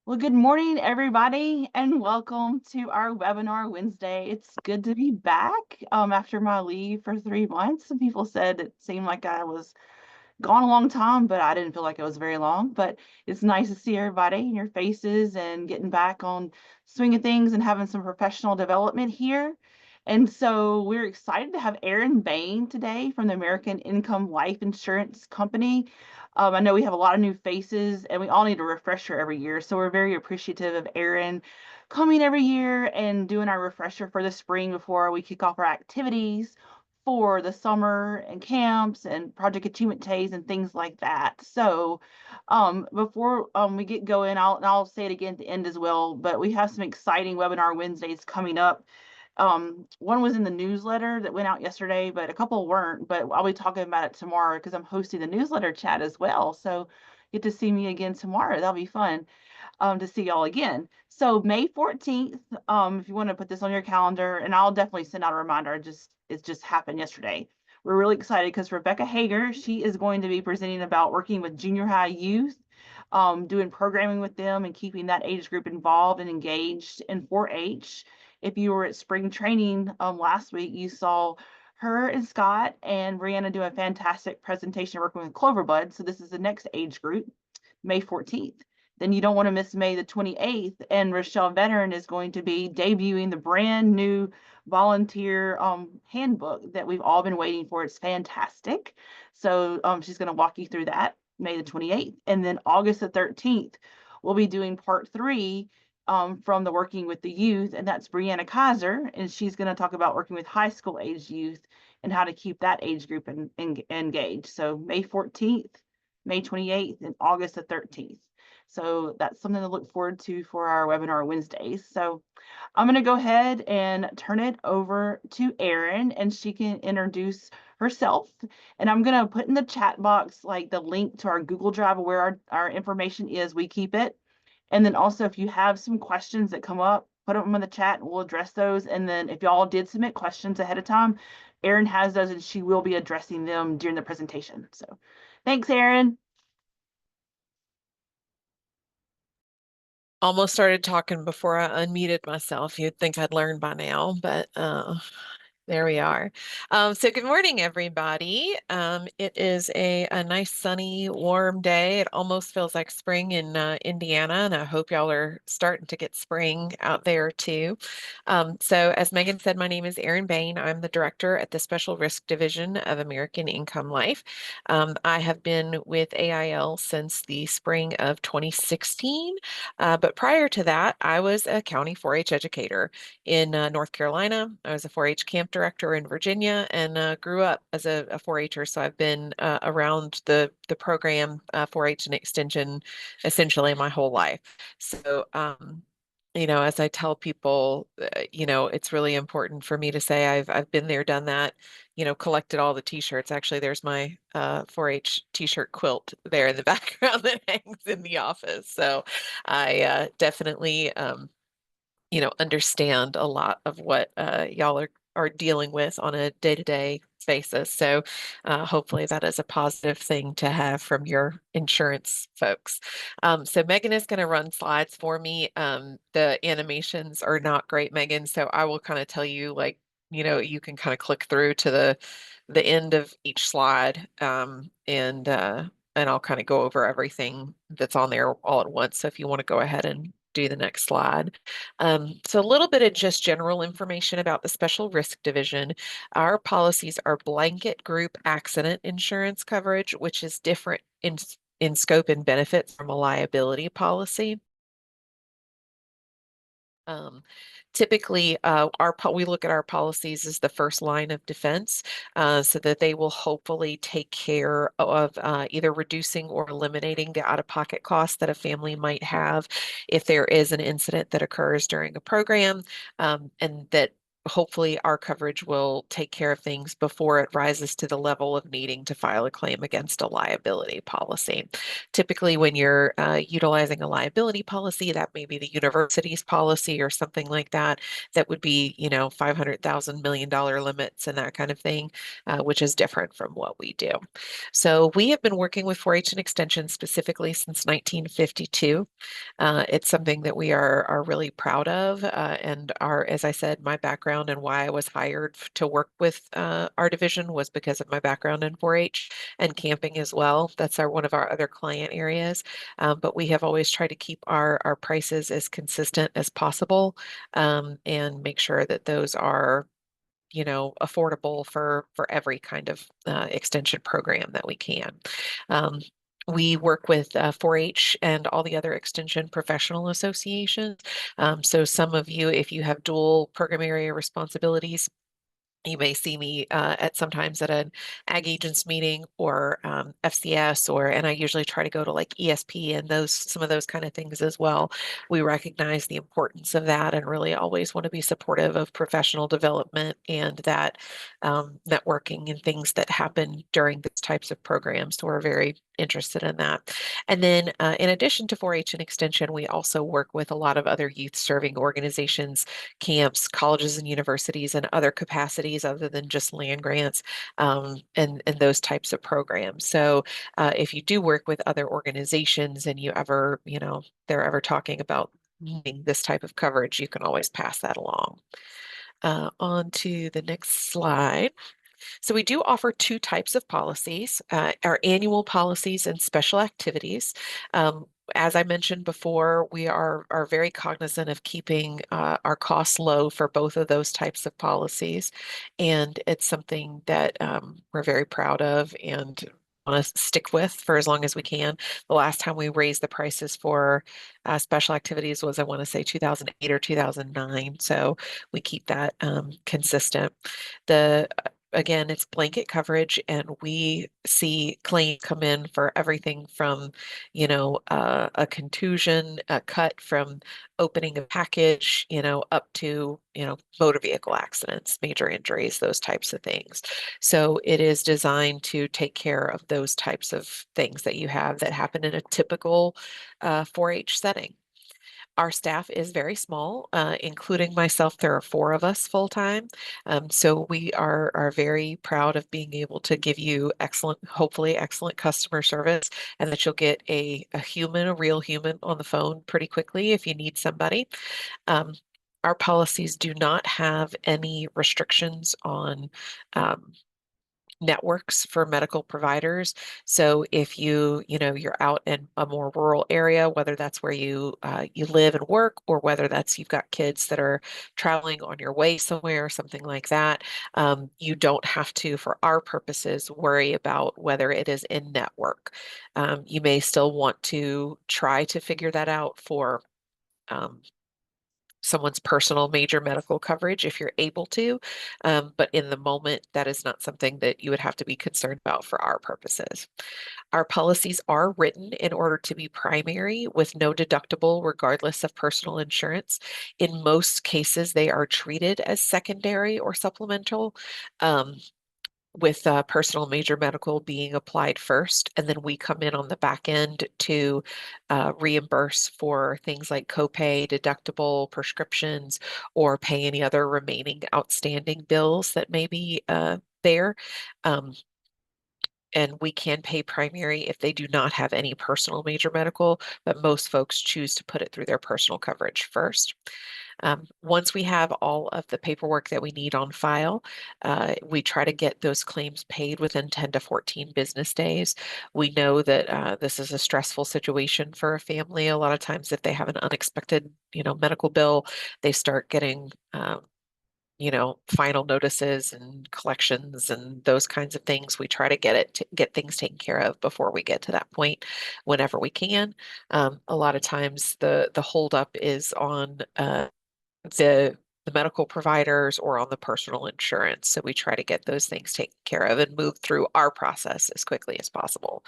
Well, good morning, everybody, and welcome to our webinar Wednesday. It's good to be back after my leave for 3 months. Some people said it seemed like I was gone a long time, but I didn't feel like it was very long. But it's nice to see everybody and your faces and getting back on swing of things and having some professional development here. And so we're excited to have Erin Bain today from the American Income Life Insurance Company. I know we have a lot of new faces and we all need a refresher every year. So we're very appreciative of Erin coming every year and doing our refresher for the spring before we kick off our activities for the summer and camps and project achievement days and things like that. So before we get going, I'll say it again at the end as well, but we have some exciting webinar Wednesdays coming up. One was in the newsletter that went out yesterday, but a couple weren't, but I'll be talking about it tomorrow because I'm hosting the newsletter chat as well. So get to see me again tomorrow. That'll be fun to see y'all again. So May 14th, if you want to put this on your calendar, and I'll definitely send out a reminder. It just happened yesterday. We're really excited because Rebecca Hager, she is going to be presenting about working with junior high youth, doing programming with them and keeping that age group involved and engaged in 4-H. If you were at spring training last week, you saw her and Scott and Brianna do a fantastic presentation working with Cloverbud. So this is the next age group, May 14th. Then you don't want to miss May the 28th. And Rochelle Veteran is going to be debuting the brand new volunteer handbook that we've all been waiting for. It's fantastic. So she's going to walk you through that May the 28th. And then August the 13th, we'll be doing part 3 from the Working with the Youth. And that's Brianna Kaiser. And she's going to talk about working with high school age youth and how to keep that age group engaged. So May 14th, May 28th, and August the 13th. So that's something to look forward to for our webinar Wednesdays. So I'm going to go ahead and turn it over to Erin and she can introduce herself. And I'm going to put in the chat box like the link to our Google Drive where our information is. We keep it. And then also if you have some questions that come up, put them in the chat and we'll address those. And then if y'all did submit questions ahead of time, Erin has those and she will be addressing them during the presentation. So thanks, Erin. Almost started talking before I unmuted myself. You'd think I'd learned by now, but there we are. So good morning, everybody. It is a nice, sunny, warm day. It almost feels like spring in Indiana, and I hope y'all are starting to get spring out there too. So as Megan said, my name is Erin Bain. I'm the director at the Special Risk Division of American Income Life. I have been with AIL since the spring of 2016, but prior to that, I was a county 4-H educator in North Carolina. I was a 4-H camp director in Virginia and grew up as a 4-H'er. So I've been around the program 4-H and extension essentially my whole life. So as I tell people, it's really important for me to say I've been there, done that, collected all the t-shirts. Actually, there's my 4-H t-shirt quilt there in the background that hangs in the office. So I definitely understand a lot of what y'all are dealing with on a day-to-day basis. So hopefully that is a positive thing to have from your insurance folks. So Megan is going to run slides for me. The animations are not great, Megan. So I will kind of tell you, like, you can kind of click through to the end of each slide, and I'll kind of go over everything that's on there all at once. So if you want to go ahead and do the next slide. So a little bit of just general information about the Special Risk Division. Our policies are blanket group accident insurance coverage, which is different in scope and benefits from a liability policy. Typically, we look at our policies as the first line of defense, so that they will hopefully take care of either reducing or eliminating the out-of-pocket costs that a family might have if there is an incident that occurs during a program, and that hopefully our coverage will take care of things before it rises to the level of needing to file a claim against a liability policy. Typically, when you're utilizing a liability policy, that may be the university's policy or something like that, that would be, $500,000 million limits and that kind of thing, which is different from what we do. So we have been working with 4-H and Extension specifically since 1952. It's something that we are really proud of, and as I said, my background and why I was hired to work with our division was because of my background in 4-H and camping as well. That's one of our other client areas, but we have always tried to keep our prices as consistent as possible, and make sure that those are affordable for every kind of extension program that we can. Um, we work with 4-H and all the other extension professional associations. So some of you, if you have dual program area responsibilities, you may see me sometimes at an ag agents meeting or FCS, and I usually try to go to like ESP and some of those kind of things as well. We recognize the importance of that and really always want to be supportive of professional development and that networking and things that happen during these types of programs. So we're very interested in that. And then in addition to 4-H and Extension, we also work with a lot of other youth serving organizations, camps, colleges and universities, and other capacities other than just land grants, and those types of programs. So if you do work with other organizations and they're ever talking about needing this type of coverage, you can always pass that along. On to the next slide. So we do offer two types of policies, our annual policies and special activities. As I mentioned before, we are very cognizant of keeping our costs low for both of those types of policies. And it's something that we're very proud of and want to stick with for as long as we can. The last time we raised the prices for special activities was, I want to say, 2008 or 2009. So we keep that consistent. Again, it's blanket coverage, and we see claims come in for everything from, a contusion, a cut from opening a package, up to, motor vehicle accidents, major injuries, those types of things. So it is designed to take care of those types of things that you have that happen in a typical 4-H setting. Our staff is very small, including myself. There are 4 of us full time. So we are very proud of being able to give you hopefully excellent customer service, and that you'll get a real human on the phone pretty quickly if you need somebody. Um, our policies do not have any restrictions on networks for medical providers. So if you're out in a more rural area, whether that's where you live and work, or whether that's you've got kids that are traveling on your way somewhere or something like that, you don't have to, for our purposes, worry about whether it is in network. You may still want to try to figure that out for someone's personal major medical coverage if you're able to. But in the moment, that is not something that you would have to be concerned about for our purposes. Our policies are written in order to be primary with no deductible, regardless of personal insurance. In most cases, they are treated as secondary or supplemental. With personal major medical being applied first, and then we come in on the back end to reimburse for things like copay, deductible, prescriptions, or pay any other remaining outstanding bills that may be there. And we can pay primary if they do not have any personal major medical, but most folks choose to put it through their personal coverage first. Once we have all of the paperwork that we need on file, we try to get those claims paid within 10 to 14 business days. We know that this is a stressful situation for a family. A lot of times if they have an unexpected, medical bill, they start getting final notices and collections and those kinds of things. We try to get things taken care of before we get to that point, whenever we can. A lot of times the holdup is on the the medical providers or on the personal insurance. So we try to get those things taken care of and move through our process as quickly as possible.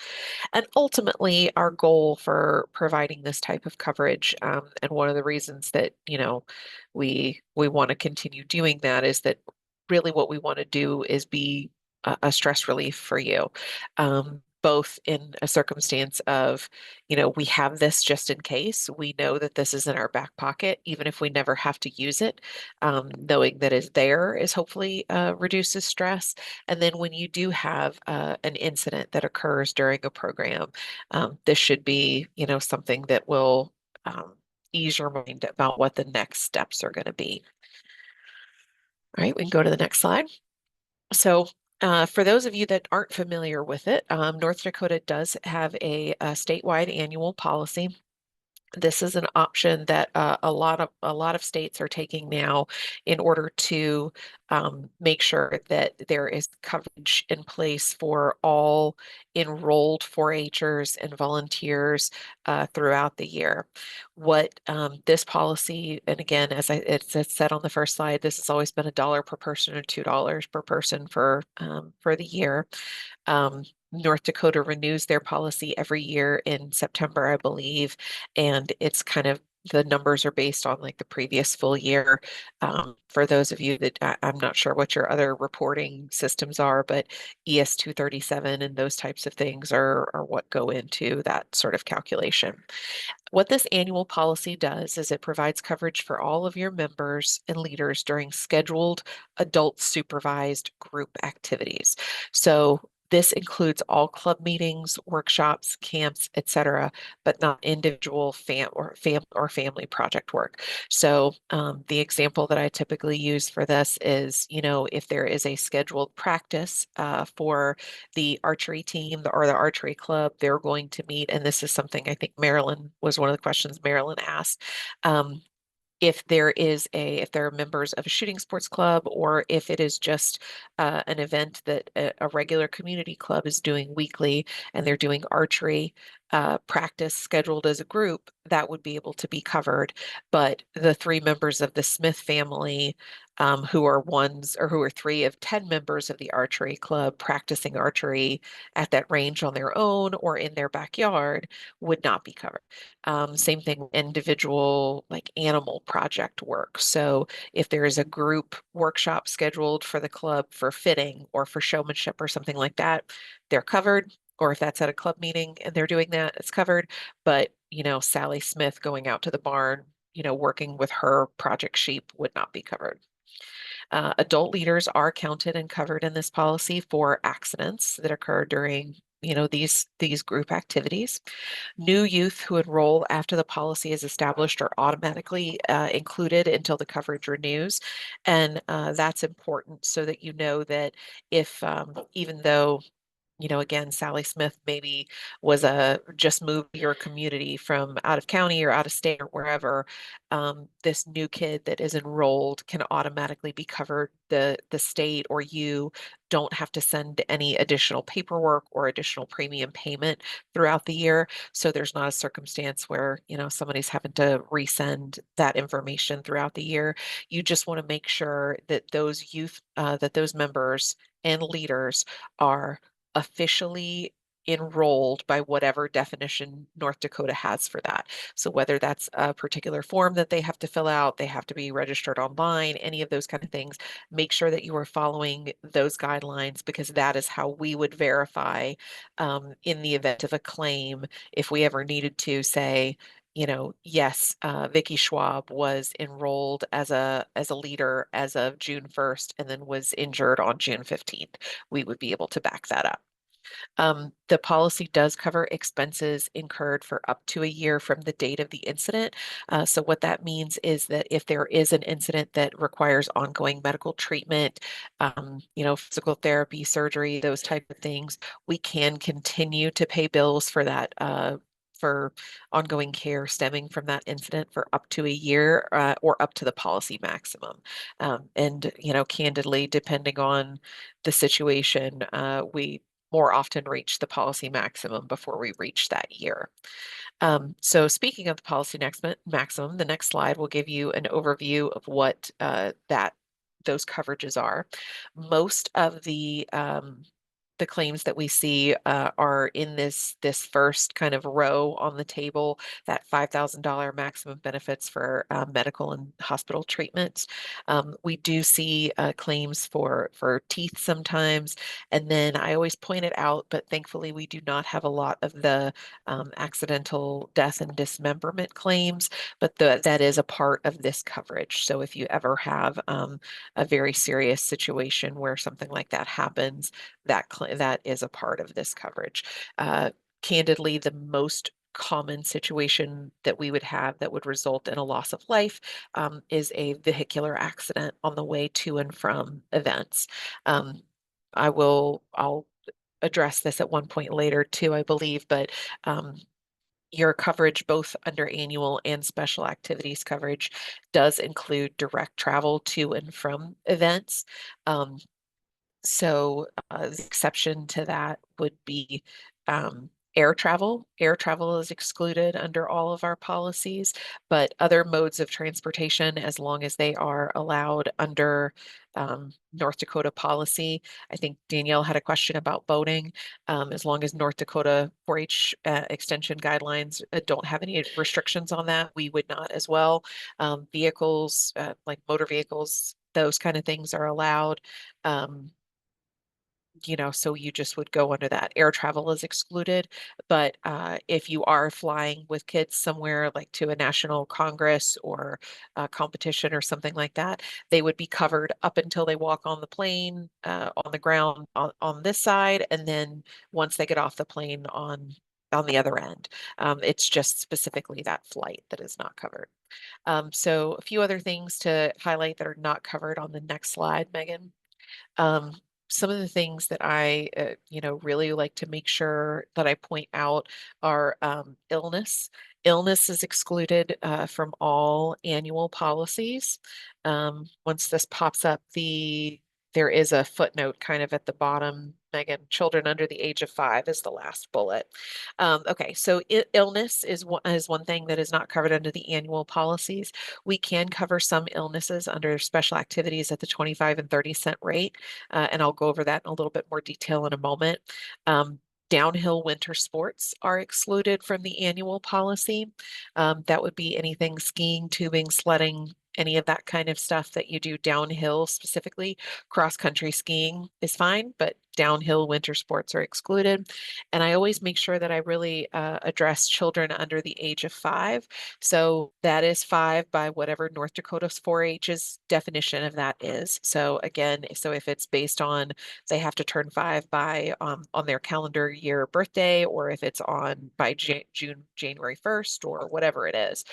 And ultimately, our goal for providing this type of coverage, and one of the reasons that, we want to continue doing that is that really what we want to do is be a stress relief for you. Both in a circumstance of, we have this just in case. We know that this is in our back pocket, even if we never have to use it. Knowing that it's there is hopefully reduces stress. And then when you do have an incident that occurs during a program, this should be, something that will ease your mind about what the next steps are going to be. All right, we can go to the next slide. So for those of you that aren't familiar with it, North Dakota does have a statewide annual policy. This is an option that a lot of states are taking now in order to make sure that there is coverage in place for all enrolled 4-Hers and volunteers throughout the year. What this policy, and again, as it's said on the first slide, this has always been $1 per person or $2 per person for the year. North Dakota renews their policy every year in September, I believe, and it's kind of the numbers are based on like the previous full year. For those of you that I'm not sure what your other reporting systems are, but ES 237 and those types of things are what go into that sort of calculation. What this annual policy does is it provides coverage for all of your members and leaders during scheduled adult supervised group activities. So this includes all club meetings, workshops, camps, etc., but not individual family project work. So the example that I typically use for this is, if there is a scheduled practice for the archery team or the archery club, they're going to meet, and this is something I think Marilyn was one of the questions Marilyn asked. If there are members of a shooting sports club, or if it is just an event that a regular community club is doing weekly and they're doing archery practice scheduled as a group, that would be able to be covered. But the 3 members of the Smith family, who are 3 of 10 members of the archery club practicing archery at that range on their own or in their backyard, would not be covered. Same thing with individual like animal project work. So if there is a group workshop scheduled for the club for fitting or for showmanship or something like that, they're covered. Or if that's at a club meeting and they're doing that, it's covered. But, Sally Smith going out to the barn, working with her project sheep would not be covered. Adult leaders are counted and covered in this policy for accidents that occur during these group activities. New youth who enroll after the policy is established are automatically included until the coverage renews. And that's important so that you know that if even though again, Sally Smith maybe was just moved to your community from out of county or out of state or wherever. This new kid that is enrolled can automatically be covered. The state or you don't have to send any additional paperwork or additional premium payment throughout the year. So there's not a circumstance where, somebody's having to resend that information throughout the year. You just want to make sure that those youth, that those members and leaders are officially enrolled by whatever definition North Dakota has for that. So whether that's a particular form that they have to fill out, they have to be registered online, any of those kind of things, make sure that you are following those guidelines, because that is how we would verify in the event of a claim, if we ever needed to say, yes, Vicky Schwab was enrolled as a leader as of June 1st and then was injured on June 15th. We would be able to back that up. The policy does cover expenses incurred for up to a year from the date of the incident. So what that means is that if there is an incident that requires ongoing medical treatment, physical therapy, surgery, those type of things, we can continue to pay bills for that, for ongoing care stemming from that incident for up to a year or up to the policy maximum. And, candidly, depending on the situation, we more often reach the policy maximum before we reach that year. So speaking of the policy maximum, the next slide will give you an overview of what those coverages are. Most of the claims that we see are in this first kind of row on the table, that $5,000 maximum benefits for medical and hospital treatments. We do see claims for teeth sometimes, and then I always point it out, but thankfully we do not have a lot of the accidental death and dismemberment claims, but that is a part of this coverage. So if you ever have a very serious situation where something like that happens, that is a part of this coverage. Candidly, the most common situation that we would have that would result in a loss of life is a vehicular accident on the way to and from events. I'll address this at one point later too, I believe, but your coverage, both under annual and special activities coverage, does include direct travel to and from events. So the exception to that would be air travel. Air travel is excluded under all of our policies, but other modes of transportation, as long as they are allowed under North Dakota policy. I think Danielle had a question about boating. As long as North Dakota 4-H extension guidelines don't have any restrictions on that, we would not as well. Vehicles, like motor vehicles, those kind of things are allowed. So you just would go under that. Air travel is excluded, but if you are flying with kids somewhere like to a national congress or a competition or something like that, they would be covered up until they walk on the plane, on the ground on this side, and then once they get off the plane on the other end. It's just specifically that flight that is not covered. So a few other things to highlight that are not covered on the next slide, Megan. Um, some of the things that I, really like to make sure that I point out are illness. Illness is excluded from all annual policies. Once this pops up, there is a footnote kind of at the bottom. Megan, children under the age of 5 is the last bullet. Okay, so illness is one thing that is not covered under the annual policies. We can cover some illnesses under special activities at the 25 and 30 cent rate, and I'll go over that in a little bit more detail in a moment. Downhill winter sports are excluded from the annual policy. That would be anything skiing, tubing, sledding, any of that kind of stuff that you do downhill specifically. Cross-country skiing is fine, but downhill winter sports are excluded. And I always make sure that I really address children under the age of 5. So that is 5 by whatever North Dakota's 4-H's definition of that is. So again, if it's based on they have to turn 5 by on their calendar year birthday, or if it's on by January 1st or whatever it is,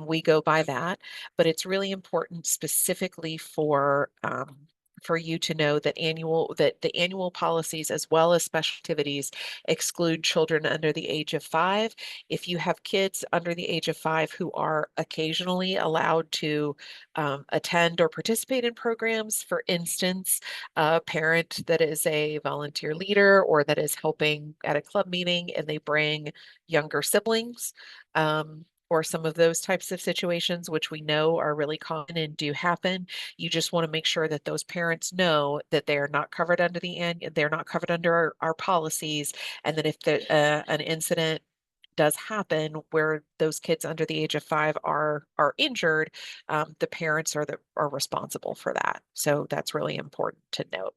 we go by that. But it's really important specifically for you to know that the annual policies as well as special activities exclude children under the age of 5. If you have kids under the age of 5 who are occasionally allowed to attend or participate in programs, for instance, a parent that is a volunteer leader or that is helping at a club meeting and they bring younger siblings, or some of those types of situations, which we know are really common and do happen. You just want to make sure that those parents know that they are not covered under they're not covered under our policies, and that if an incident does happen where those kids under the age of 5 are injured, the parents are responsible for that. So that's really important to note.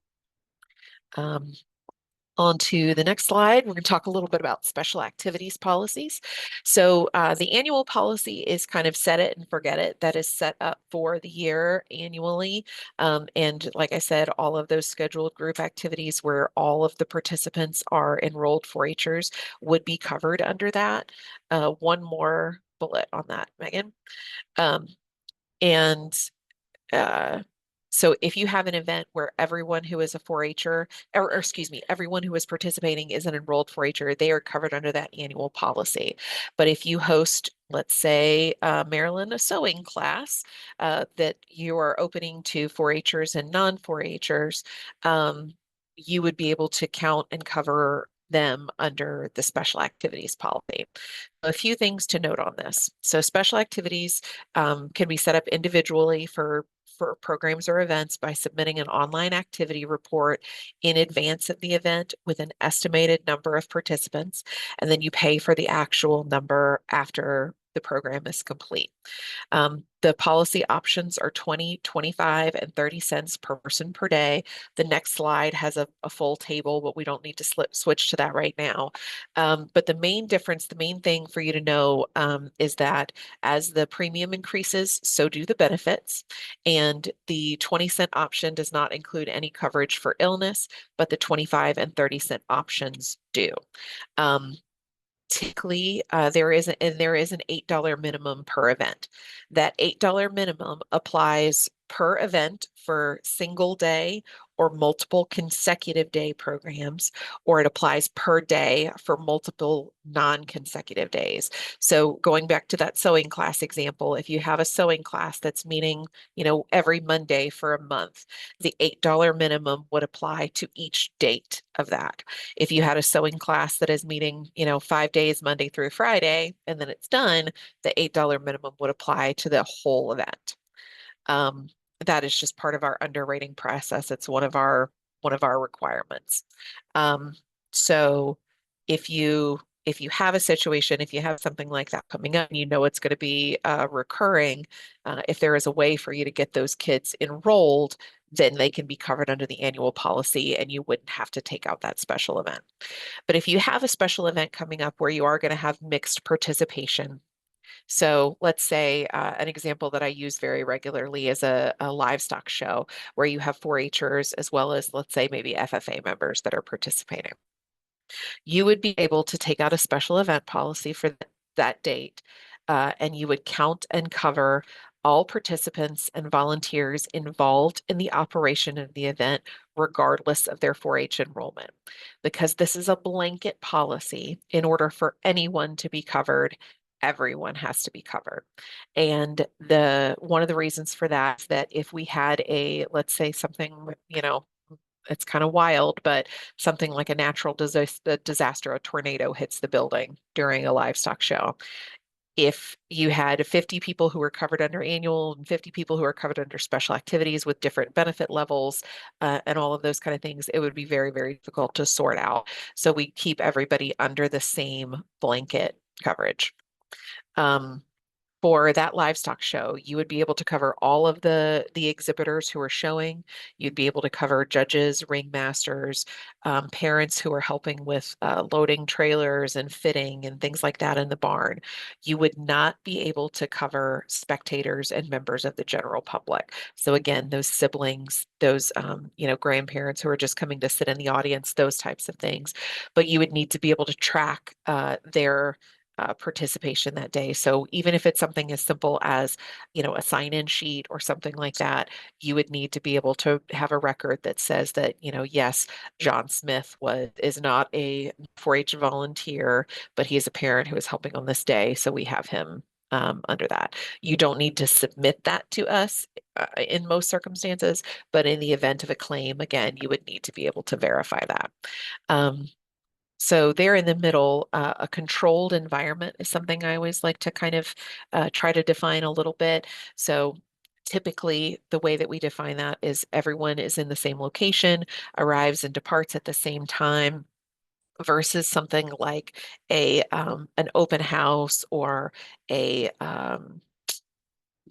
On to the next slide, we're going to talk a little bit about special activities policies. So the annual policy is kind of set it and forget it. That is set up for the year annually. And like I said, all of those scheduled group activities where all of the participants are enrolled 4-Hers would be covered under that. One more bullet on that, Megan. And so if you have an event where everyone who is a 4-Her, or excuse me, everyone who is participating is an enrolled 4-Her, they are covered under that annual policy. But if you host, let's say, Marilyn, a sewing class that you are opening to 4-Hers and non-4-Hers, you would be able to count and cover them under the special activities policy. A few things to note on this. So special activities can be set up individually for programs or events by submitting an online activity report in advance of the event with an estimated number of participants, and then you pay for the actual number after the program is complete. The policy options are 20, 25, and 30 cents per person per day. The next slide has a full table, but we don't need to switch to that right now. But the main difference, the main thing for you to know is that as the premium increases, so do the benefits. And the 20-cent option does not include any coverage for illness, but the 25 and 30-cent options do. Typically, there is an $8 minimum per event. That $8 minimum applies per event for single day or multiple consecutive day programs, or it applies per day for multiple non-consecutive days. So going back to that sewing class example, if you have a sewing class that's meeting, every Monday for a month, the $8 minimum would apply to each date of that. If you had a sewing class that is meeting, 5 days, Monday through Friday, and then it's done, the $8 minimum would apply to the whole event. That is just part of our underwriting process. It's one of our requirements. So if you have a situation, if you have something like that coming up, and it's going to be recurring, if there is a way for you to get those kids enrolled, then they can be covered under the annual policy and you wouldn't have to take out that special event. But if you have a special event coming up where you are going to have mixed participation, so let's say an example that I use very regularly is a livestock show where you have 4-Hers as well as, let's say, maybe FFA members that are participating. You would be able to take out a special event policy for that date, and you would count and cover all participants and volunteers involved in the operation of the event, regardless of their 4-H enrollment. Because this is a blanket policy, in order for anyone to be covered, everyone has to be covered. And one of the reasons for that is that if we had let's say something, it's kind of wild, but something like a natural disaster, a tornado hits the building during a livestock show. If you had 50 people who were covered under annual and 50 people who are covered under special activities with different benefit levels and all of those kind of things, it would be very, very difficult to sort out. So we keep everybody under the same blanket coverage. For that livestock show, you would be able to cover all of the exhibitors who are showing. You'd be able to cover judges, ringmasters, parents who are helping with loading trailers and fitting and things like that in the barn. You would not be able to cover spectators and members of the general public. So again, those siblings, those grandparents who are just coming to sit in the audience, those types of things. But you would need to be able to track their participation that day. So even if it's something as simple as, a sign-in sheet or something like that, you would need to be able to have a record that says that, yes, John Smith is not a 4-H volunteer, but he is a parent who is helping on this day. So we have him under that. You don't need to submit that to us in most circumstances, but in the event of a claim, again, you would need to be able to verify that. So there in the middle, a controlled environment is something I always like to kind of try to define a little bit. So typically the way that we define that is everyone is in the same location, arrives and departs at the same time, versus something like an open house or a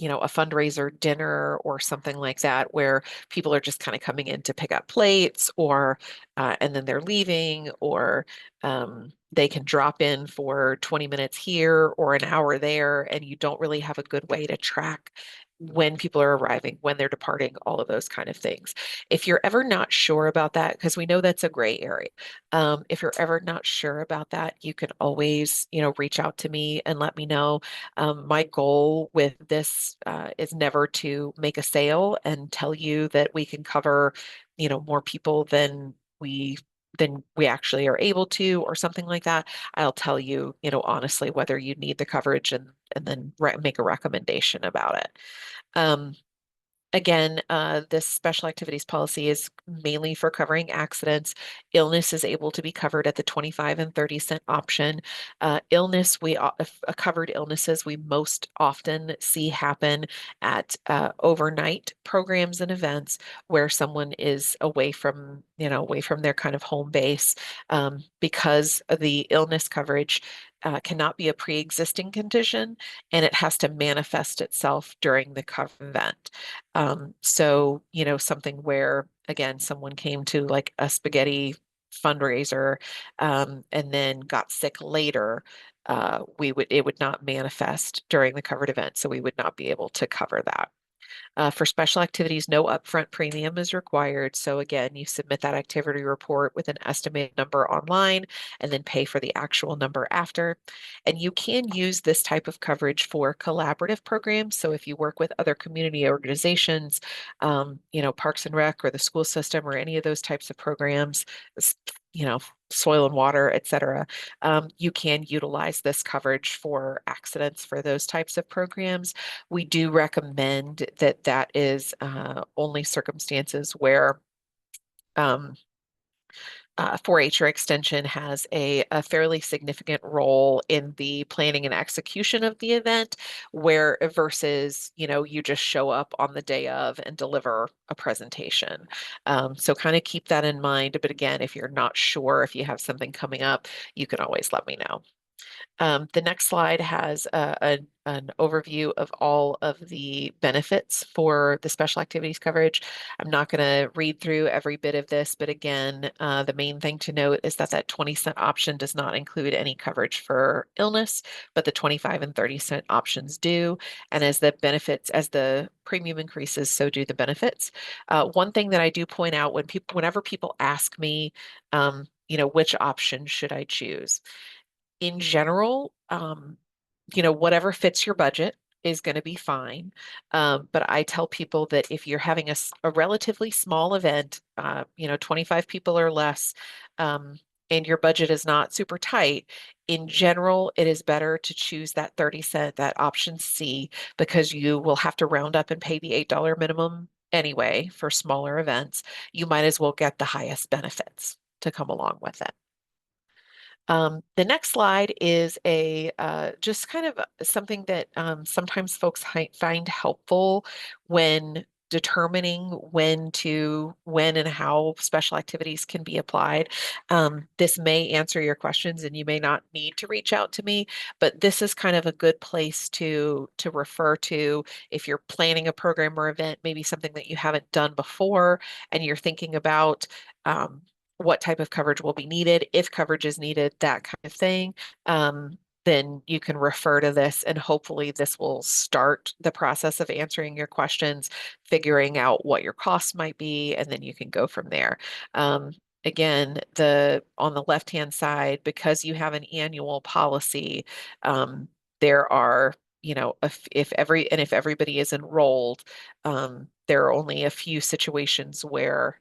a fundraiser dinner or something like that, where people are just kind of coming in to pick up plates and then they're leaving, or they can drop in for 20 minutes here or an hour there, and you don't really have a good way to track when people are arriving, when they're departing, all of those kind of things. If you're ever not sure about that, because we know that's a gray area, if you're ever not sure about that, you can always, reach out to me and let me know. My goal with this is never to make a sale and tell you that we can cover, more people than we actually are able to, or something like that. I'll tell you, honestly, whether you need the coverage and then make a recommendation about it. Um, Again, this special activities policy is mainly for covering accidents. Illness is able to be covered at the 25 and 30 cent option. Illness, covered illnesses we most often see happen at overnight programs and events where someone is away from, away from their kind of home base, because the illness coverage cannot be a pre-existing condition, and it has to manifest itself during the covered event. So, something where, again, someone came to like a spaghetti fundraiser, and then got sick later, it would not manifest during the covered event, so we would not be able to cover that. For special activities, no upfront premium is required. So again, you submit that activity report with an estimated number online and then pay for the actual number after. And you can use this type of coverage for collaborative programs. So if you work with other community organizations, Parks and Rec or the school system or any of those types of programs, you know, soil and water, et cetera, you can utilize this coverage for accidents for those types of programs. We do recommend that that is only circumstances where 4-H or Extension has a fairly significant role in the planning and execution of the event, where versus, you just show up on the day of and deliver a presentation. So kind of keep that in mind. But again, if you're not sure if you have something coming up, you can always let me know. The next slide has an overview of all of the benefits for the special activities coverage. I'm not going to read through every bit of this, but again, the main thing to note is that 20-cent option does not include any coverage for illness, but the 25 and 30-cent options do. And as the premium increases, so do the benefits. One thing that I do point out whenever people ask me, which option should I choose? In general, whatever fits your budget is going to be fine. But I tell people that if you're having a relatively small event, 25 people or less, and your budget is not super tight, in general, it is better to choose that 30-cent, that option C, because you will have to round up and pay the $8 minimum anyway for smaller events. You might as well get the highest benefits to come along with it. The next slide is just kind of something that sometimes folks find helpful when determining when and how special activities can be applied. This may answer your questions and you may not need to reach out to me, but this is kind of a good place to refer to if you're planning a program or event, maybe something that you haven't done before and you're thinking about what type of coverage will be needed, if coverage is needed, that kind of thing. Then you can refer to this, and hopefully this will start the process of answering your questions, figuring out what your costs might be, and then you can go from there. Again, on the left-hand side, because you have an annual policy, there are, if everybody is enrolled, there are only a few situations where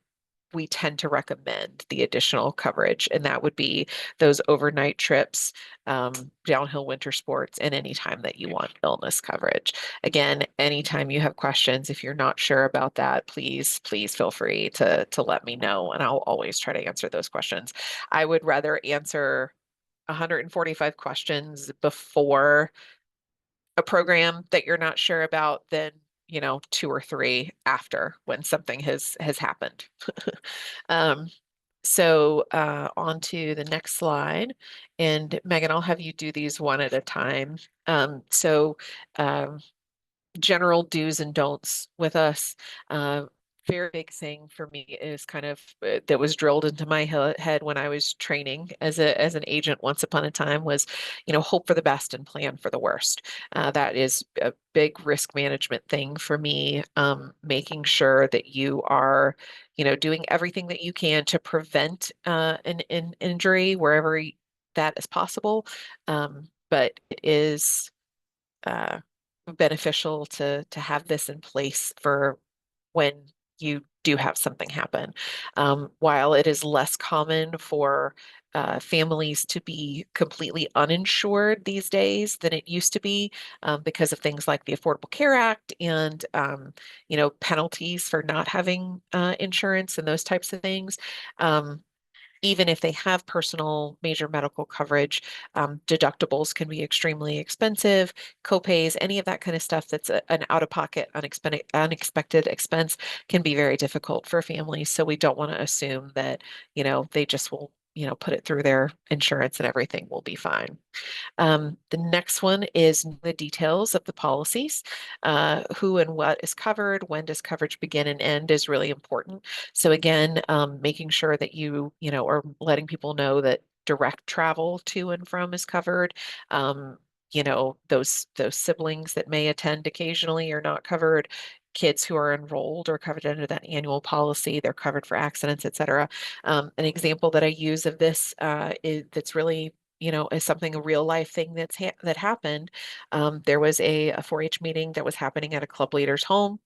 we tend to recommend the additional coverage, and that would be those overnight trips, downhill winter sports, and anytime that you want illness coverage. Again, anytime you have questions, if you're not sure about that, please feel free to let me know, and I'll always try to answer those questions. I would rather answer 145 questions before a program that you're not sure about than 2 or 3 after, when something has happened. So on to the next slide. And Megan, I'll have you do these one at a time. So general do's and don'ts with us. Very big thing for me is kind of that was drilled into my head when I was training as an agent once upon a time was, hope for the best and plan for the worst. That is a big risk management thing for me. Making sure that you are, doing everything that you can to prevent an injury wherever that is possible. But it is beneficial to have this in place for when you do have something happen. While it is less common for families to be completely uninsured these days than it used to be because of things like the Affordable Care Act and penalties for not having insurance and those types of things. Even if they have personal major medical coverage, deductibles can be extremely expensive, copays, any of that kind of stuff that's an out-of-pocket, unexpected expense can be very difficult for families. So we don't want to assume that, they just will, put it through their insurance and everything will be fine. The next one is the details of the policies. Who and what is covered, when does coverage begin and end is really important. So again, making sure that or letting people know that direct travel to and from is covered. Those siblings that may attend occasionally are not covered. Kids who are enrolled are covered under that annual policy. They're covered for accidents, et cetera. An example that I use of this that's really is something a real life thing that happened. There was a 4-H meeting that was happening at a club leader's home.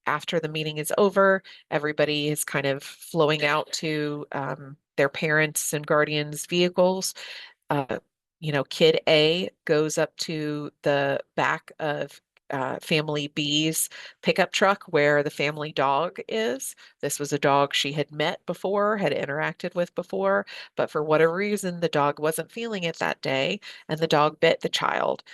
After the meeting is over, everybody is kind of flowing out to their parents' and guardians' vehicles. Uh, Kid A goes up to the back of family B's pickup truck where the family dog is. This was a dog she had met before, had interacted with before, but for whatever reason, the dog wasn't feeling it that day, and the dog bit the child.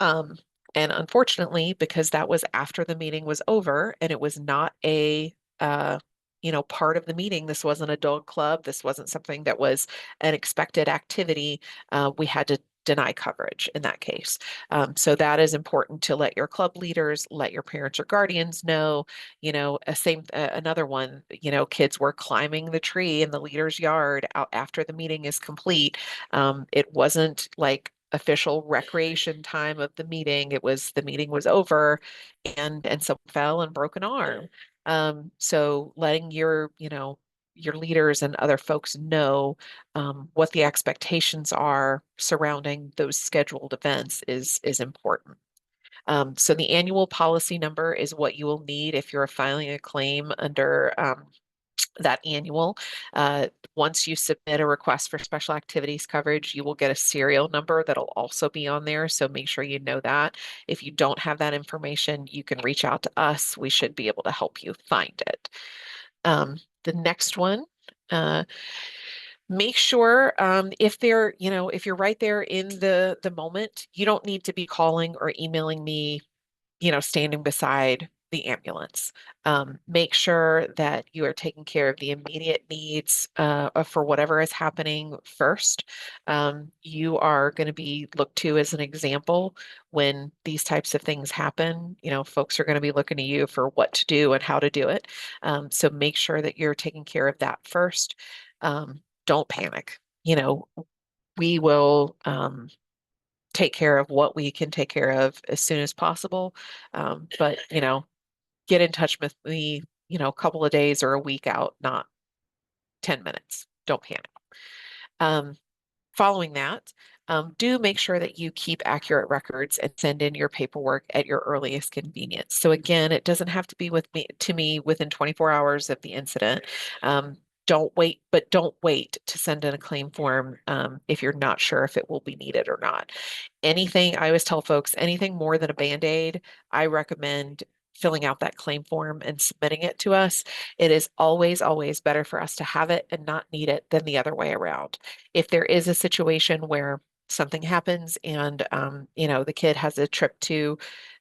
Um, and unfortunately, because that was after the meeting was over and it was not a part of the meeting. This wasn't a dog club. This wasn't something that was an expected activity. We had to deny coverage in that case. So that is important to let your club leaders, let your parents or guardians know. Another one, kids were climbing the tree in the leader's yard out after the meeting is complete. It wasn't like official recreation time of the meeting. The meeting was over and someone fell and broke an arm. So letting your leaders and other folks know what the expectations are surrounding those scheduled events is important. So the annual policy number is what you will need if you're filing a claim under that annual. Once you submit a request for special activities coverage, you will get a serial number that'll also be on there. So make sure you know that. If you don't have that information, you can reach out to us. We should be able to help you find it. The next one, make sure if you're right there in the moment, you don't need to be calling or emailing me standing beside the ambulance. Make sure that you are taking care of the immediate needs for whatever is happening first. You are going to be looked to as an example when these types of things happen. Folks are going to be looking to you for what to do and how to do it. So make sure that you're taking care of that first. Don't panic. We will take care of what we can take care of as soon as possible. But, get in touch with me, a couple of days or a week out, not 10 minutes. Don't panic. Following that, do make sure that you keep accurate records and send in your paperwork at your earliest convenience. So again, it doesn't have to be to me within 24 hours of the incident. Don't wait to send in a claim form if you're not sure if it will be needed or not. I always tell folks, anything more than a Band-Aid, I recommend filling out that claim form and submitting it to us. It is always, always better for us to have it and not need it than the other way around. If there is a situation where something happens and the kid has a trip to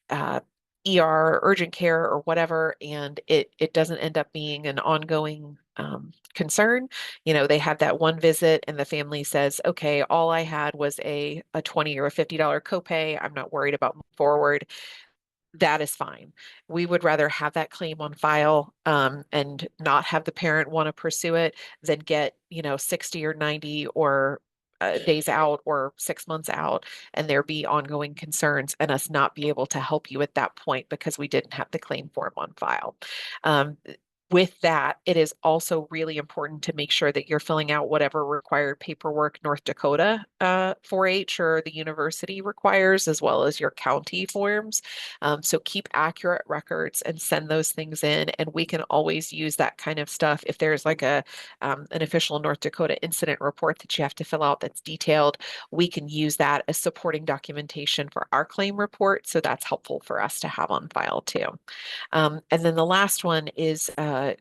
ER or urgent care or whatever, and it doesn't end up being an ongoing concern. They have that one visit and the family says, okay, all I had was a $20 or a $50 copay. I'm not worried about moving forward. That is fine. We would rather have that claim on file and not have the parent want to pursue it than get 60 or 90 or days out or 6 months out and there be ongoing concerns and us not be able to help you at that point because we didn't have the claim form on file. with that, it is also really important to make sure that you're filling out whatever required paperwork North Dakota 4-H or the university requires, as well as your county forms. So keep accurate records and send those things in, and we can always use that kind of stuff. If there's like an official North Dakota incident report that you have to fill out that's detailed, we can use that as supporting documentation for our claim report. So that's helpful for us to have on file too. And then the last one is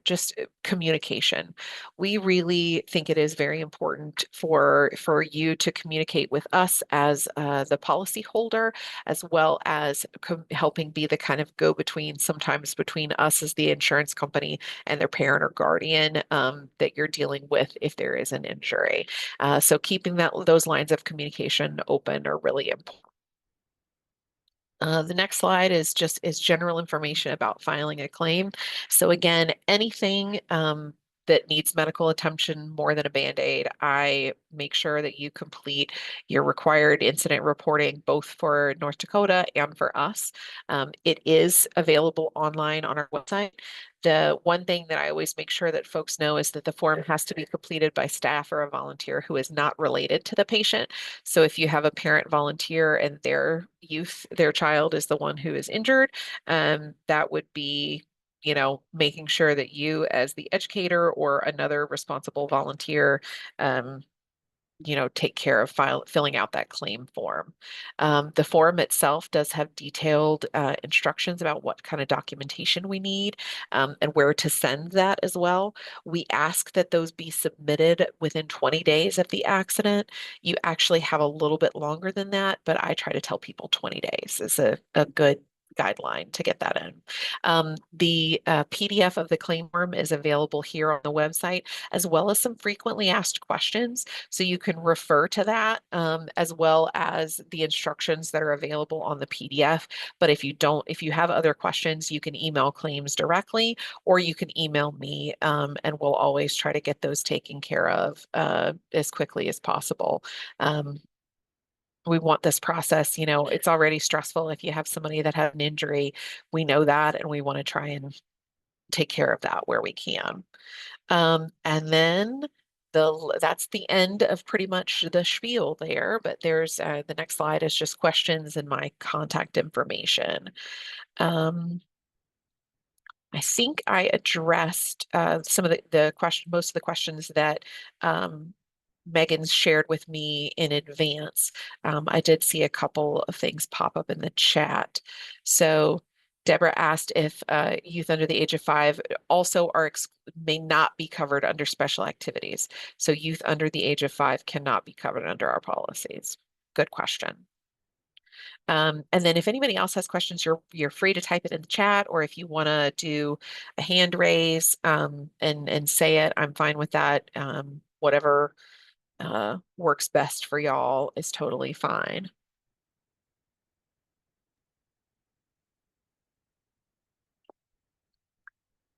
just communication. We really think it is very important for you to communicate with us as the policy holder, as well as helping be the kind of go-between sometimes between us as the insurance company and their parent or guardian that you're dealing with if there is an injury. So keeping those lines of communication open are really important. The next slide is general information about filing a claim. So again, anything that needs medical attention more than a Band-Aid, I make sure that you complete your required incident reporting, both for North Dakota and for us. It is available online on our website. The one thing that I always make sure that folks know is that the form has to be completed by staff or a volunteer who is not related to the patient. So if you have a parent volunteer and their child is the one who is injured, that would be, making sure that you as the educator or another responsible volunteer, take care of filling out that claim form. The form itself does have detailed instructions about what kind of documentation we need and where to send that as well. We ask that those be submitted within 20 days of the accident. You actually have a little bit longer than that, but I try to tell people 20 days is a good guideline to get that in. The PDF of the claim form is available here on the website, as well as some frequently asked questions. So you can refer to that as well as the instructions that are available on the PDF. But if you have other questions, you can email claims directly, or you can email me, and we'll always try to get those taken care of as quickly as possible. We want this process, it's already stressful if you have somebody that had an injury. We know that, and we want to try and take care of that where we can. And then that's the end of pretty much the spiel there, but there's the next slide is just questions and my contact information. I think I addressed some of most of the questions that Megan's shared with me in advance. I did see a couple of things pop up in the chat. So Deborah asked if youth under the age of 5 also may not be covered under special activities. So youth under the age of 5 cannot be covered under our policies. Good question. And then if anybody else has questions, you're free to type it in the chat, or if you want to do a hand raise and say it, I'm fine with that. Whatever works best for y'all is totally fine.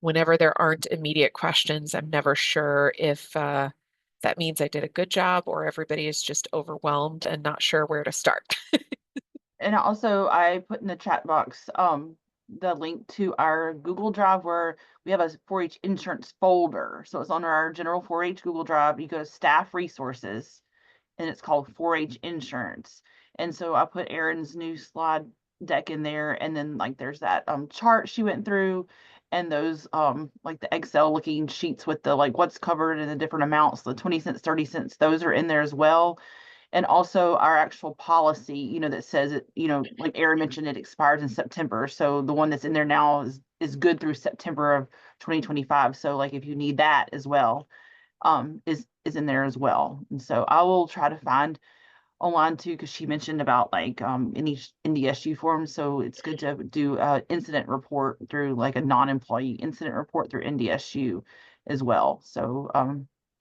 Whenever there aren't immediate questions, I'm never sure if that means I did a good job or everybody is just overwhelmed and not sure where to start. And also, I put in the chat box the link to our Google Drive where we have a 4-H insurance folder. So it's on our general 4-H Google Drive. You go to staff resources, and it's called 4-H insurance. And so I put Erin's new slide deck in there, and then like there's that chart she went through, and those like the Excel looking sheets with the like what's covered and the different amounts, the 20 cents, 30 cents, those are in there as well. And also our actual policy, that says it, like Erin mentioned, it expires in September. So the one that's in there now is good through September of 2025. So like if you need that as well, is in there as well. And so I will try to find online too, because she mentioned about like any NDSU forms. So it's good to do a incident report through like a non-employee incident report through NDSU as well. So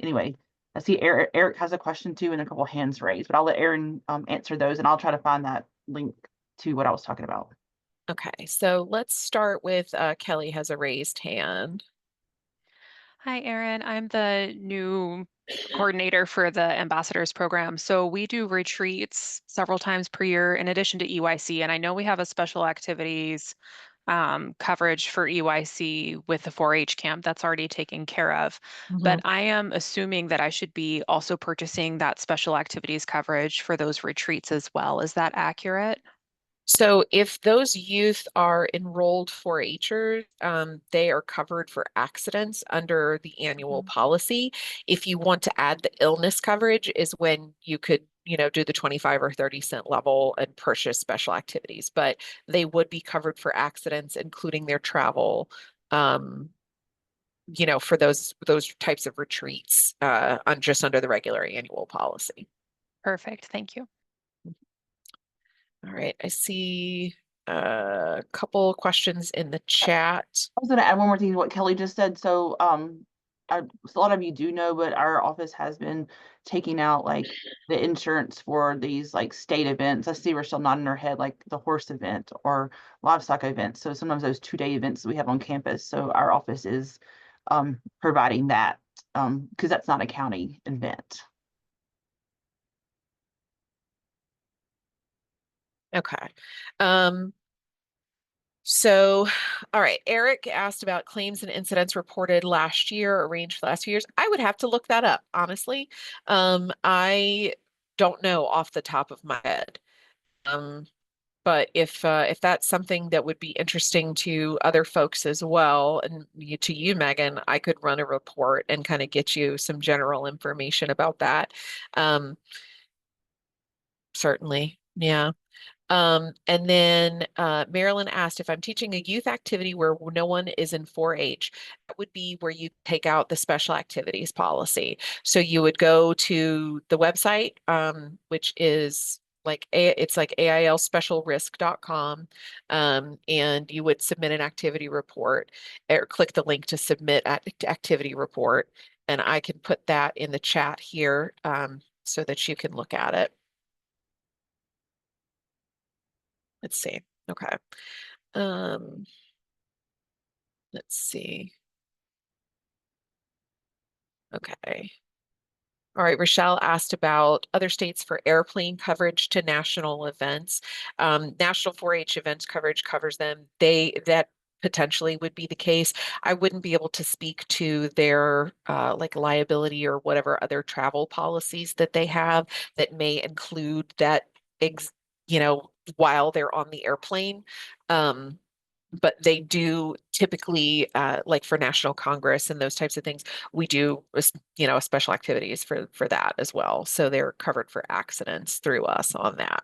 anyway, I see Eric has a question too and a couple hands raised, but I'll let Erin answer those, and I'll try to find that link to what I was talking about. Okay, so let's start with Kelly has a raised hand. Hi, Erin. I'm the new coordinator for the ambassadors program. So we do retreats several times per year in addition to EYC. And I know we have a special activities coverage for EYC with the 4-H camp. That's already taken care of. But I am assuming that I should be also purchasing that special activities coverage for those retreats as well. Is that accurate? So if those youth are enrolled 4-Hers, they are covered for accidents under the annual policy. If you want to add the illness coverage is when you could, do the 25 or 30 cent level and purchase special activities, but they would be covered for accidents, including their travel, for those types of retreats, on just under the regular annual policy. Perfect. Thank you. All right, I see a couple questions in the chat. I was going to add one more thing to what Kelly just said. So, a lot of you do know, but our office has been taking out like the insurance for these like state events. I see we're still nodding our head, like the horse event or livestock events. So sometimes those 2-day events that we have on campus. So our office is providing that because that's not a county event. Okay. So, all right. Eric asked about claims and incidents reported last year, arranged for the last few years. I would have to look that up, honestly. I don't know off the top of my head. But if that's something that would be interesting to other folks as well, and to you, Megan, I could run a report and kind of get you some general information about that. Certainly, yeah. And then Marilyn asked if I'm teaching a youth activity where no one is in 4-H, that would be where you take out the special activities policy. So you would go to the website, which is it's like ailspecialrisk.com, and you would submit an activity report or click the link to submit activity report. And I can put that in the chat here so that you can look at it. Let's see. Okay. Let's see. Okay. All right, Rochelle asked about other states for airplane coverage to national events. National 4-H events coverage covers them. That potentially would be the case. I wouldn't be able to speak to their like liability or whatever other travel policies that they have that may include that, while they're on the airplane. But they do typically, like for National Congress and those types of things, we do, special activities for that as well. So they're covered for accidents through us on that.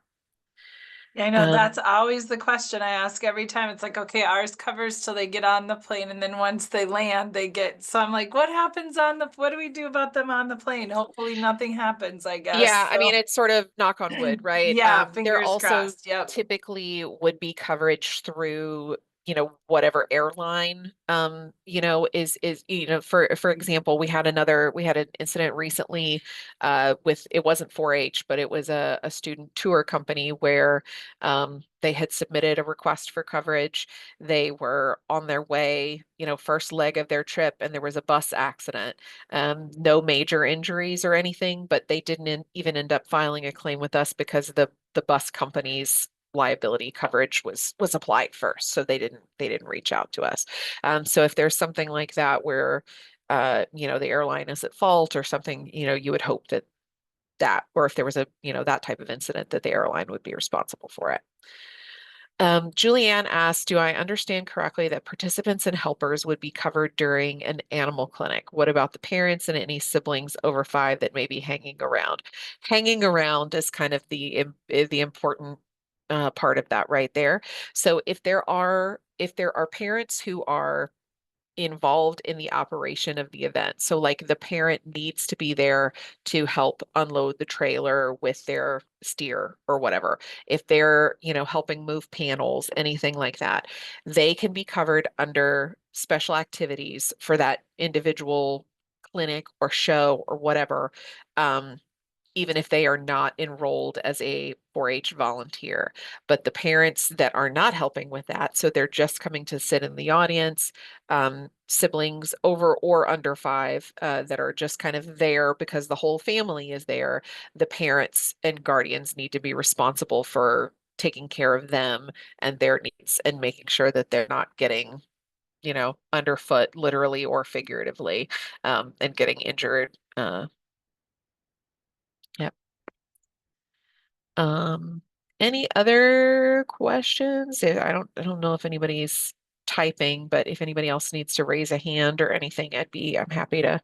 Yeah, I know that's always the question I ask every time. It's like, okay, ours covers till they get on the plane, and then once they land, they get. So I'm like, what happens what do we do about them on the plane? Hopefully nothing happens, I guess. Yeah, I mean, So, it's sort of knock on wood, right? yeah, There fingers also crossed. Yep. typically would be coverage through, whatever airline, is, for example, we had an incident recently with, it wasn't 4-H, but it was a student tour company where they had submitted a request for coverage. They were on their way, first leg of their trip, and there was a bus accident. No major injuries or anything, but they didn't even end up filing a claim with us because the bus company's liability coverage was applied first, so they didn't reach out to us. So if there's something like that where the airline is at fault or something, you would hope that, or if there was that type of incident, that the airline would be responsible for it. Julianne asked, do I understand correctly that participants and helpers would be covered during an animal clinic? What about the parents and any siblings over 5 that may be hanging around? Hanging around is kind of the important part of that right there. So if there are parents who are involved in the operation of the event. So like the parent needs to be there to help unload the trailer with their steer or whatever. If they're, helping move panels, anything like that, they can be covered under special activities for that individual clinic or show or whatever. Even if they are not enrolled as a 4-H volunteer. But the parents that are not helping with that, so they're just coming to sit in the audience, siblings over or under 5 that are just kind of there because the whole family is there, the parents and guardians need to be responsible for taking care of them and their needs and making sure that they're not getting, underfoot, literally or figuratively, and getting injured. Yep. Any other questions? I don't know if anybody's typing, but if anybody else needs to raise a hand or anything, I'm happy to.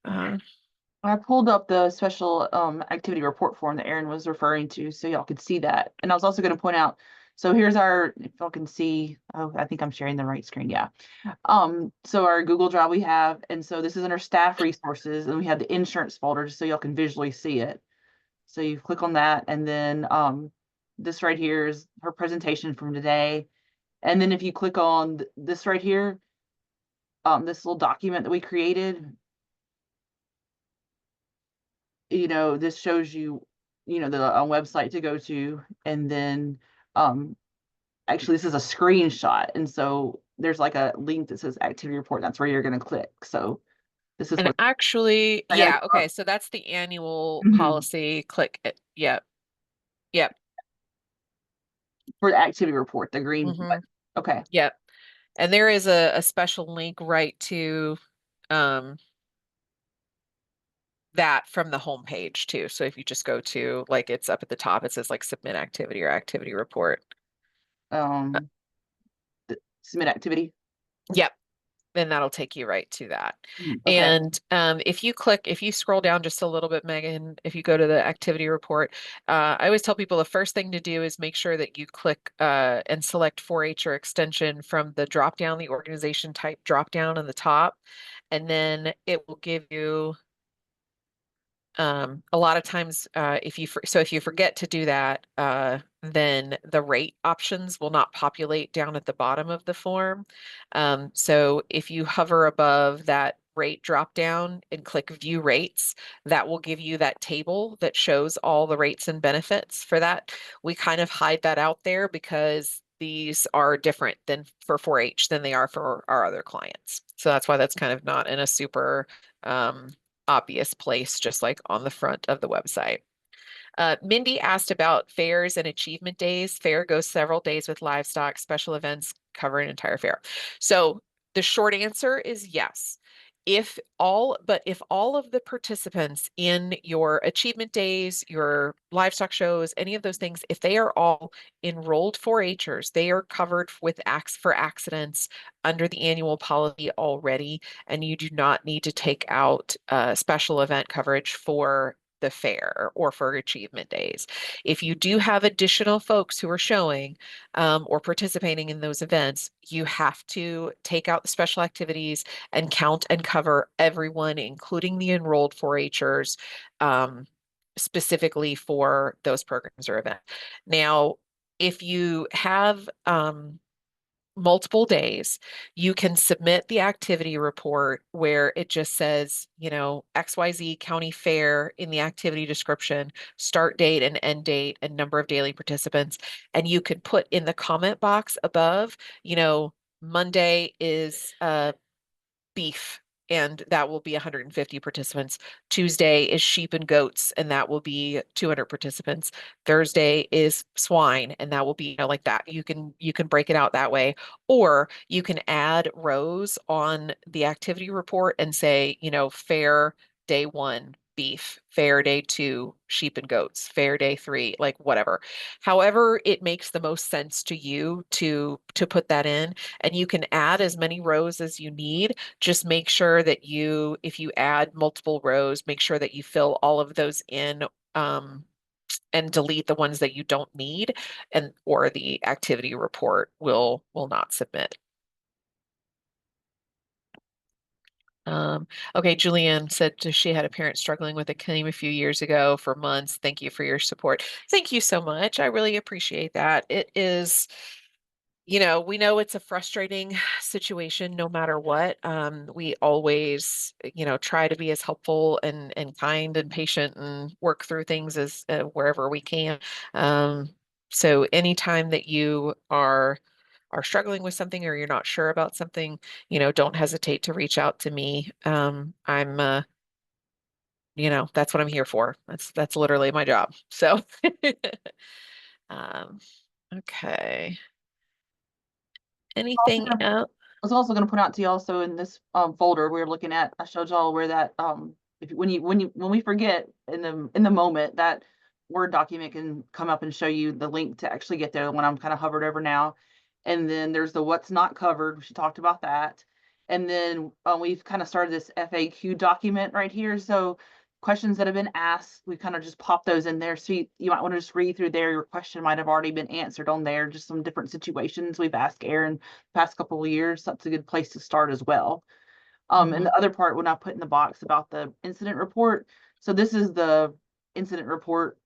I pulled up the special activity report form that Erin was referring to, so y'all could see that. And I was also going to point out, so here's our, if y'all can see, oh, I think I'm sharing the right screen, yeah. So our Google Drive we have, and so this is under staff resources, and we have the insurance folder just so y'all can visually see it. So you click on that, and then this right here is her presentation from today. And then if you click on this right here, this little document that we created, this shows you, the website to go to, and then actually this is a screenshot, and so there's like a link that says activity report. That's where you're going to click. So this is And what actually, I gotta yeah, go okay, up. so that's the annual Mhm. policy. Click it. Yep. Yep. For the activity report, the green Mhm. button. Okay. Yep. And there is a special link right to that from the homepage too. So if you just go to, like, it's up at the top, it says like submit activity or activity report. Submit activity. Yep. And that'll take you right to that. Okay. And if you scroll down just a little bit, Megan, if you go to the activity report, I always tell people the first thing to do is make sure that you click and select 4-H or extension from the drop down, the organization type drop down on the top. And then it will give you a lot of times, if you forget to do that, then the rate options will not populate down at the bottom of the form. So if you hover above that rate drop down and click view rates, that will give you that table that shows all the rates and benefits for that. We kind of hide that out there because these are different than for 4-H than they are for our other clients. So that's why that's kind of not in a super obvious place, just like on the front of the website. Mindy asked about fairs and achievement days. Fair goes several days with livestock. Special events cover an entire fair. So the short answer is yes. If all of the participants in your achievement days, your livestock shows, any of those things, if they are all enrolled 4-Hers, they are covered with for accidents under the annual policy already, and you do not need to take out special event coverage for the fair or for achievement days. If you do have additional folks who are showing or participating in those events, you have to take out the special activities and count and cover everyone, including the enrolled 4-Hers, specifically for those programs or events. Now, if you have multiple days, you can submit the activity report where it just says, XYZ County Fair in the activity description, start date and end date and number of daily participants. And you could put in the comment box above, Monday is beef, and that will be 150 participants. Tuesday is sheep and goats, and that will be 200 participants. Thursday is swine, and that will be, like that. You can break it out that way, or you can add rows on the activity report and say, fair day 1 beef, fair day 2 sheep and goats, fair day 3, like whatever. However it makes the most sense to you to put that in, and you can add as many rows as you need. Just make sure that if you add multiple rows, make sure that you fill all of those in, and delete the ones that you don't need, or the activity report will not submit. Okay, Julianne said she had a parent struggling with a claim a few years ago for months. Thank you for your support. Thank you so much. I really appreciate that. It is, we know it's a frustrating situation no matter what. We always, try to be as helpful and kind and patient and work through things as wherever we can. So anytime that you are struggling with something or you're not sure about something, don't hesitate to reach out to me. I'm, that's what I'm here for. That's literally my job. So Okay. Anything else? I was also going to point out to you also in this folder we're looking at, I showed y'all where that if when we forget in the moment, that Word document can come up and show you the link to actually get there when I'm kind of hovered over now. And then there's the what's not covered. She talked about that. And then we've kind of started this FAQ document right here. So questions that have been asked, we kind of just pop those in there. So you might want to just read through there. Your question might have already been answered on there, just some different situations we've asked Aaron past couple of years. That's a good place to start as well. And the other part when I put in the box about the incident report. So this is the incident report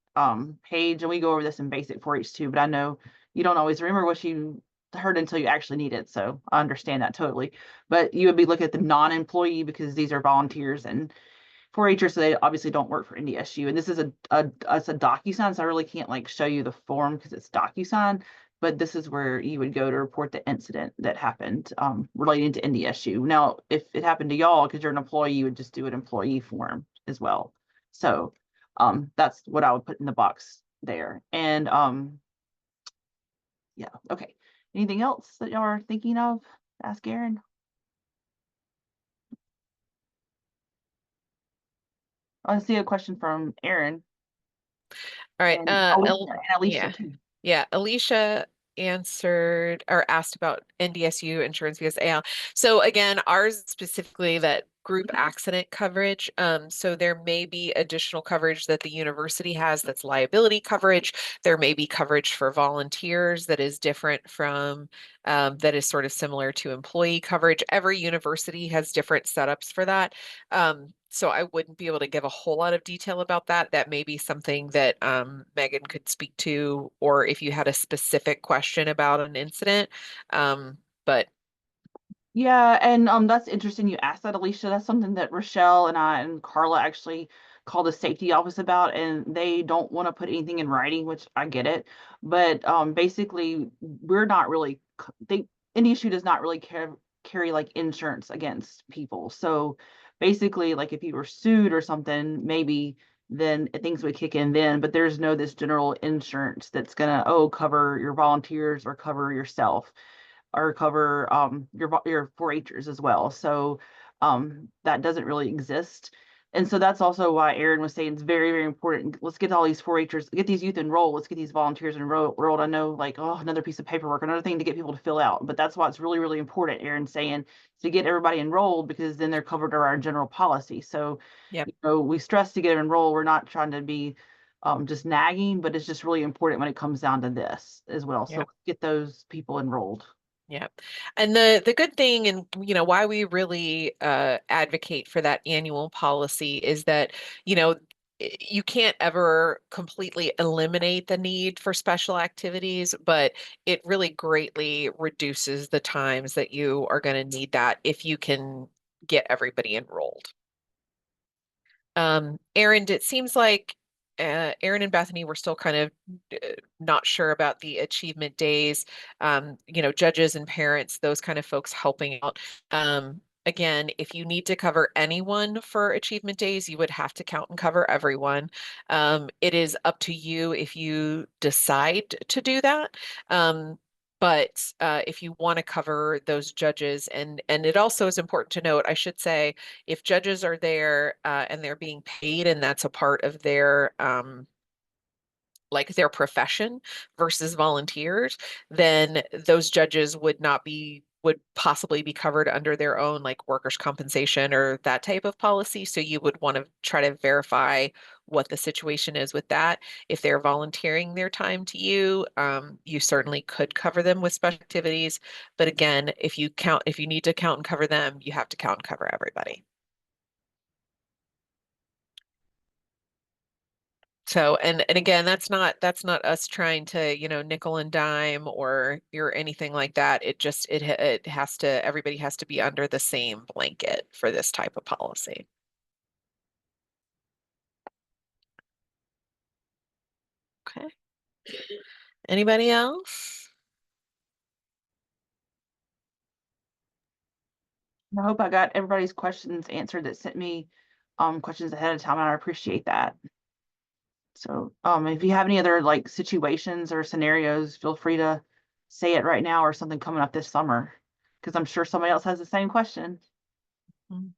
page, and we go over this in basic 4-H too, but I know you don't always remember what you heard until you actually need it. So I understand that totally. But you would be looking at the non-employee because these are volunteers and 4-Hers, so they obviously don't work for NDSU. And this is it's a DocuSign, so I really can't like show you the form because it's DocuSign, but this is where you would go to report the incident that happened relating to NDSU. Now, if it happened to y'all, because you're an employee, you would just do an employee form as well. So that's what I would put in the box there. And yeah, okay. Anything else that y'all are thinking of? Ask Aaron. I see a question from Aaron. All right. And Alicia too. Yeah, Alicia answered or asked about NDSU insurance via AL. So again, ours specifically that group accident coverage. So there may be additional coverage that the university has that's liability coverage. There may be coverage for volunteers that is different from that is sort of similar to employee coverage. Every university has different setups for that. So I wouldn't be able to give a whole lot of detail about that. That may be something that Megan could speak to, or if you had a specific question about an incident. But yeah, and that's interesting you asked that, Alicia. That's something that Rochelle and I and Carla actually called the safety office about, and they don't want to put anything in writing, which I get it. But basically, we're not really NDSU does not really carry like insurance against people. So basically, like if you were sued or something, maybe then things would kick in then, but there's no this general insurance that's gonna cover your volunteers or cover yourself or cover your 4-Hers as well. So that doesn't really exist. And so that's also why Aaron was saying it's very, very important. Let's get all these 4-Hers, get these youth enrolled. Let's get these volunteers enrolled. I know, like, another piece of paperwork, another thing to get people to fill out. But that's why it's really, really important, Aaron's saying, to get everybody enrolled, because then they're covered under our general policy. So, yep. We stress to get them enrolled. We're not trying to be just nagging, but it's just really important when it comes down to this as well. So let's get those people enrolled. Yeah. And the good thing, and why we really advocate for that annual policy is that, you can't ever completely eliminate the need for special activities, but it really greatly reduces the times that you are going to need that if you can get everybody enrolled. Aaron, it seems like Aaron and Bethany were still kind of not sure about the achievement days, judges and parents, those kind of folks helping out. Again, if you need to cover anyone for achievement days, you would have to count and cover everyone. It is up to you if you decide to do that. But if you want to cover those judges, and it also is important to note, I should say, if judges are there and they're being paid and that's a part of their like their profession versus volunteers, then those judges would possibly be covered under their own like workers' compensation or that type of policy. So you would want to try to verify what the situation is with that. If they're volunteering their time to you, you certainly could cover them with special activities. But again, if you need to count and cover them, you have to count and cover everybody. So, and again, that's not us trying to, nickel and dime or anything like that. It just, it has to, everybody has to be under the same blanket for this type of policy. Okay. Anybody else? I hope I got everybody's questions answered that sent me questions ahead of time, and I appreciate that. So, if you have any other like situations or scenarios, feel free to say it right now or something coming up this summer, because I'm sure somebody else has the same question. Mhm.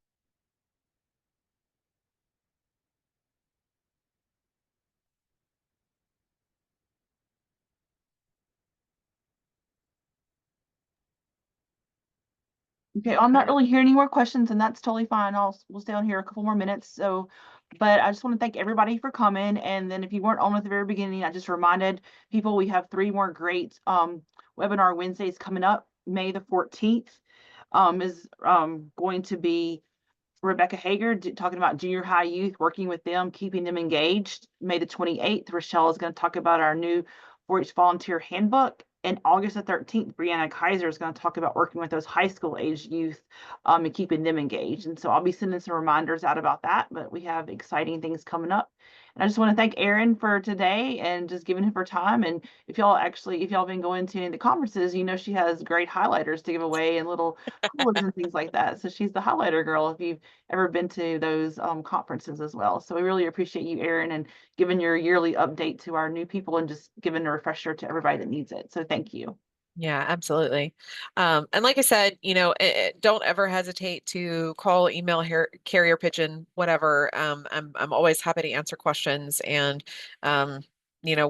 Okay, I'm not really hearing any more questions, and that's totally fine. We'll stay on here a couple more minutes. So, but I just want to thank everybody for coming. And then if you weren't on at the very beginning, I just reminded people we have 3 more great webinar Wednesdays coming up. May the 14th is going to be Rebecca Hager talking about junior high youth, working with them, keeping them engaged. May the 28th, Rochelle is going to talk about our new 4-H volunteer handbook. And August the 13th, Brianna Kaiser is going to talk about working with those high school age youth and keeping them engaged. And so I'll be sending some reminders out about that, but we have exciting things coming up. And I just want to thank Erin for today and just giving her time. And if y'all been going to any of the conferences, you know she has great highlighters to give away and little coolers and things like that. So she's the highlighter girl if you've ever been to those conferences as well. So we really appreciate you, Erin, and giving your yearly update to our new people and just giving a refresher to everybody that needs it. So thank you. Yeah, absolutely. And like I said, don't ever hesitate to call, email, carrier pigeon, whatever. I'm always happy to answer questions, and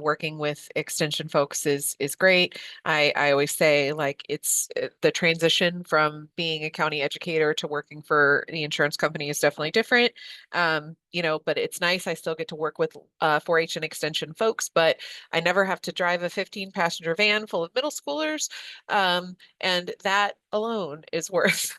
working with extension folks is great. I always say, like, it's the transition from being a county educator to working for the insurance company is definitely different. But it's nice. I still get to work with 4-H and extension folks, but I never have to drive a 15-passenger van full of middle schoolers. And that alone is worth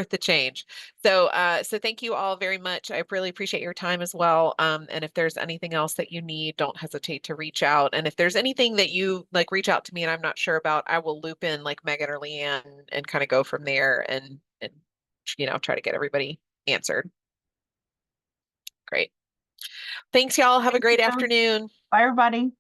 the change. So thank you all very much. I really appreciate your time as well. And if there's anything else that you need, don't hesitate to reach out. And if there's anything that you like, reach out to me and I'm not sure about, I will loop in like Megan or Leanne and kind of go from there and try to get everybody answered. Great. Thanks, y'all. Have a great afternoon. Bye, everybody.